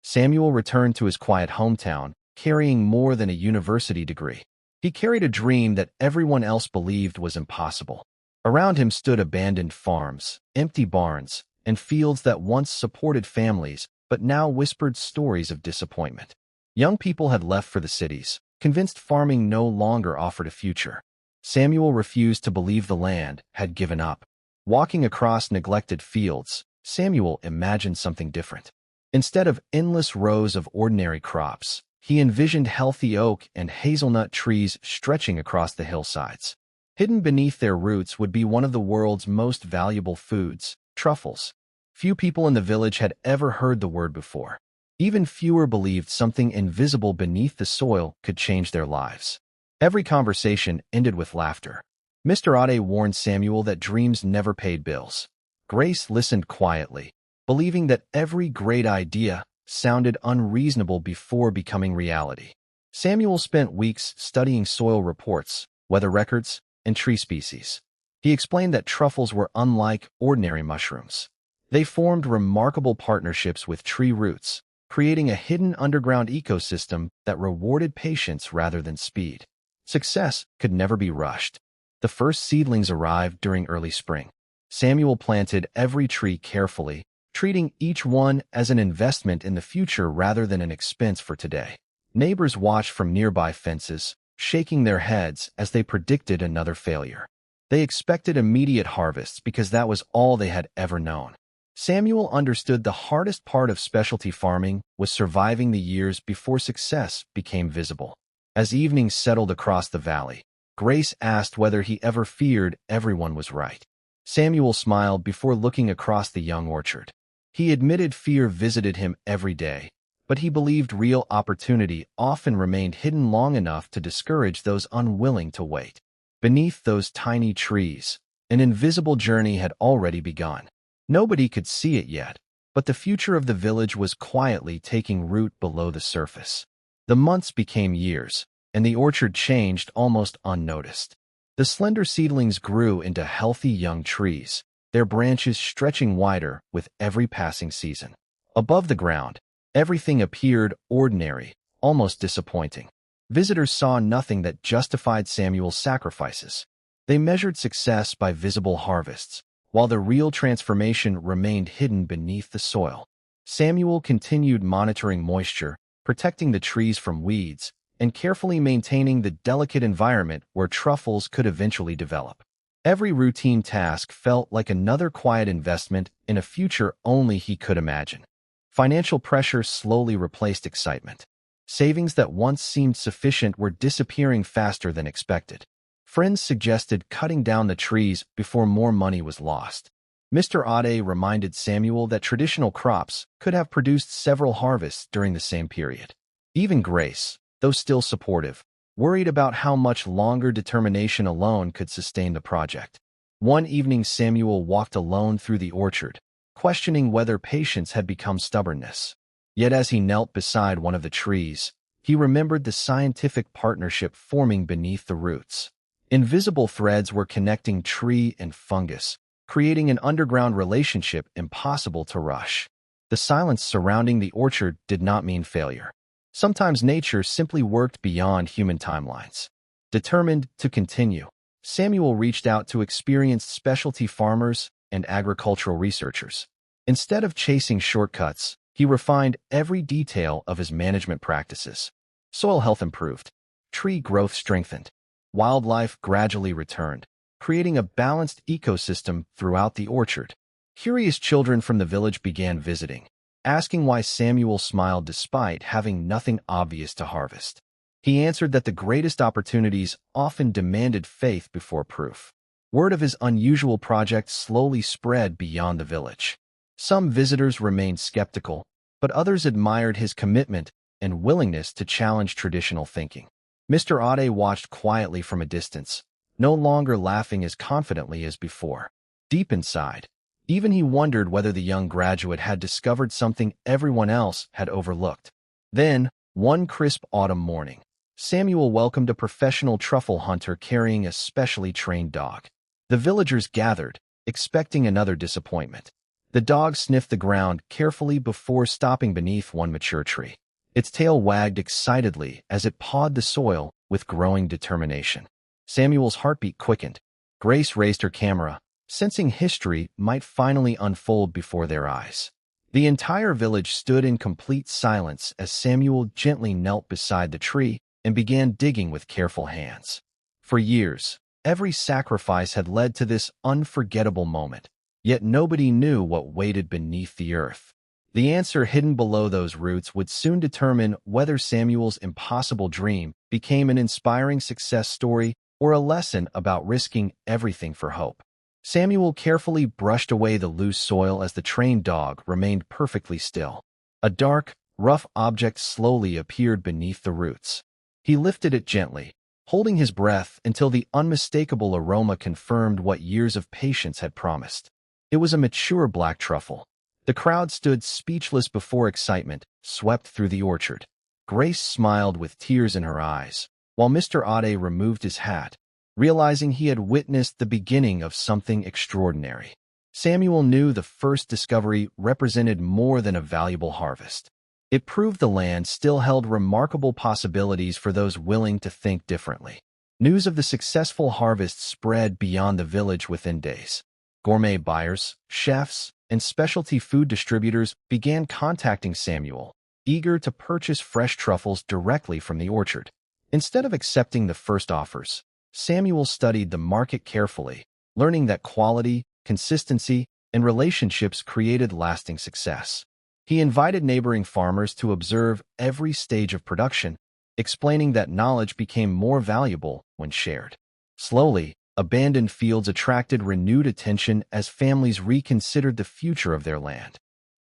Samuel returned to his quiet hometown, carrying more than a university degree. He carried a dream that everyone else believed was impossible. Around him stood abandoned farms, empty barns, and fields that once supported families but now whispered stories of disappointment. Young people had left for the cities, convinced farming no longer offered a future. Samuel refused to believe the land had given up. Walking across neglected fields, Samuel imagined something different. Instead of endless rows of ordinary crops, he envisioned healthy oak and hazelnut trees stretching across the hillsides. Hidden beneath their roots would be one of the world's most valuable foods, truffles. Few people in the village had ever heard the word before. Even fewer believed something invisible beneath the soil could change their lives. Every conversation ended with laughter. Mr. Ade warned Samuel that dreams never paid bills. Grace listened quietly, believing that every great idea sounded unreasonable before becoming reality. Samuel spent weeks studying soil reports, weather records, and tree species. He explained that truffles were unlike ordinary mushrooms. They formed remarkable partnerships with tree roots, creating a hidden underground ecosystem that rewarded patience rather than speed. Success could never be rushed. The first seedlings arrived during early spring. Samuel planted every tree carefully, treating each one as an investment in the future rather than an expense for today. Neighbors watched from nearby fences, shaking their heads as they predicted another failure. They expected immediate harvests because that was all they had ever known. Samuel understood the hardest part of specialty farming was surviving the years before success became visible. As evenings settled across the valley, Grace asked whether he ever feared everyone was right. Samuel smiled before looking across the young orchard. He admitted fear visited him every day, but he believed real opportunity often remained hidden long enough to discourage those unwilling to wait. Beneath those tiny trees, an invisible journey had already begun. Nobody could see it yet, but the future of the village was quietly taking root below the surface. The months became years, and the orchard changed almost unnoticed. The slender seedlings grew into healthy young trees, their branches stretching wider with every passing season. Above the ground, everything appeared ordinary, almost disappointing. Visitors saw nothing that justified Samuel's sacrifices. They measured success by visible harvests, while the real transformation remained hidden beneath the soil. Samuel continued monitoring moisture, protecting the trees from weeds, and carefully maintaining the delicate environment where truffles could eventually develop. Every routine task felt like another quiet investment in a future only he could imagine. Financial pressure slowly replaced excitement. Savings that once seemed sufficient were disappearing faster than expected. Friends suggested cutting down the trees before more money was lost. Mr. Ade reminded Samuel that traditional crops could have produced several harvests during the same period. Even Grace, though still supportive, worried about how much longer determination alone could sustain the project. One evening Samuel walked alone through the orchard, questioning whether patience had become stubbornness. Yet as he knelt beside one of the trees, he remembered the scientific partnership forming beneath the roots. Invisible threads were connecting tree and fungus, creating an underground relationship impossible to rush. The silence surrounding the orchard did not mean failure. Sometimes nature simply worked beyond human timelines. Determined to continue, Samuel reached out to experienced specialty farmers and agricultural researchers. Instead of chasing shortcuts, he refined every detail of his management practices. Soil health improved. Tree growth strengthened. Wildlife gradually returned, creating a balanced ecosystem throughout the orchard. Curious children from the village began visiting, asking why Samuel smiled despite having nothing obvious to harvest. He answered that the greatest opportunities often demanded faith before proof. Word of his unusual project slowly spread beyond the village. Some visitors remained skeptical, but others admired his commitment and willingness to challenge traditional thinking. Mr. Ade watched quietly from a distance, no longer laughing as confidently as before. Deep inside, even he wondered whether the young graduate had discovered something everyone else had overlooked. Then, one crisp autumn morning, Samuel welcomed a professional truffle hunter carrying a specially trained dog. The villagers gathered, expecting another disappointment. The dog sniffed the ground carefully before stopping beneath one mature tree. Its tail wagged excitedly as it pawed the soil with growing determination. Samuel's heartbeat quickened. Grace raised her camera, sensing history might finally unfold before their eyes. The entire village stood in complete silence as Samuel gently knelt beside the tree and began digging with careful hands. For years, every sacrifice had led to this unforgettable moment, yet nobody knew what waited beneath the earth. The answer hidden below those roots would soon determine whether Samuel's impossible dream became an inspiring success story or a lesson about risking everything for hope. Samuel carefully brushed away the loose soil as the trained dog remained perfectly still. A dark, rough object slowly appeared beneath the roots. He lifted it gently, holding his breath until the unmistakable aroma confirmed what years of patience had promised. It was a mature black truffle. The crowd stood speechless before excitement swept through the orchard. Grace smiled with tears in her eyes, while Mr. Ade removed his hat, realizing he had witnessed the beginning of something extraordinary. Samuel knew the first discovery represented more than a valuable harvest. It proved the land still held remarkable possibilities for those willing to think differently. News of the successful harvest spread beyond the village within days. Gourmet buyers, chefs, and specialty food distributors began contacting Samuel, eager to purchase fresh truffles directly from the orchard. Instead of accepting the first offers, Samuel studied the market carefully, learning that quality, consistency, and relationships created lasting success. He invited neighboring farmers to observe every stage of production, explaining that knowledge became more valuable when shared. Slowly, abandoned fields attracted renewed attention as families reconsidered the future of their land.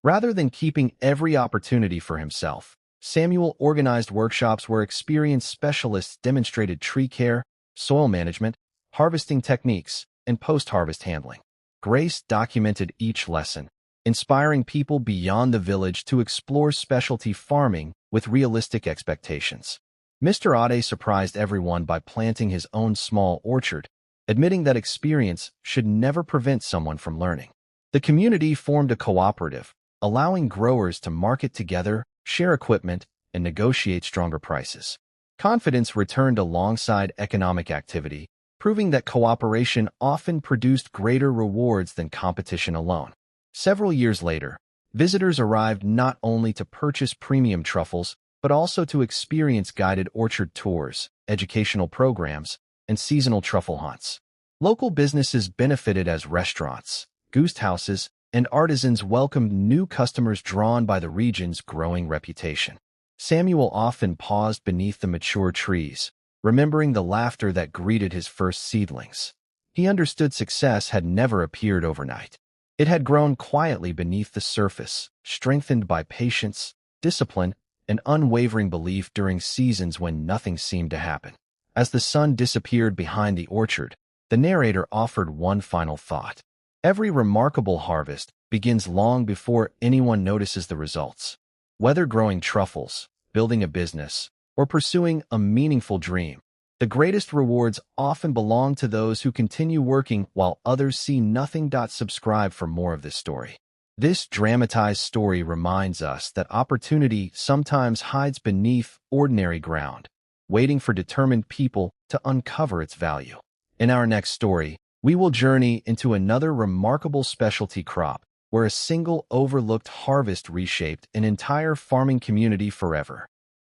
Rather than keeping every opportunity for himself, Samuel organized workshops where experienced specialists demonstrated tree care, soil management, harvesting techniques, and post-harvest handling. Grace documented each lesson, inspiring people beyond the village to explore specialty farming with realistic expectations. Mr. Ade surprised everyone by planting his own small orchard, admitting that experience should never prevent someone from learning. The community formed a cooperative, allowing growers to market together, share equipment, and negotiate stronger prices. Confidence returned alongside economic activity, proving that cooperation often produced greater rewards than competition alone. Several years later, visitors arrived not only to purchase premium truffles, but also to experience guided orchard tours, educational programs, and seasonal truffle hunts. Local businesses benefited as restaurants, goose houses, and artisans welcomed new customers drawn by the region's growing reputation. Samuel often paused beneath the mature trees, remembering the laughter that greeted his first seedlings. He understood success had never appeared overnight. It had grown quietly beneath the surface, strengthened by patience, discipline, and unwavering belief during seasons when nothing seemed to happen. As the sun disappeared behind the orchard, the narrator offered one final thought. Every remarkable harvest begins long before anyone notices the results. Whether growing truffles, building a business, or pursuing a meaningful dream, the greatest rewards often belong to those who continue working while others see nothing. Subscribe for more of this story. This dramatized story reminds us that opportunity sometimes hides beneath ordinary ground, waiting for determined people to uncover its value. In our next story, we will journey into another remarkable specialty crop, where a single overlooked harvest reshaped an entire farming community forever.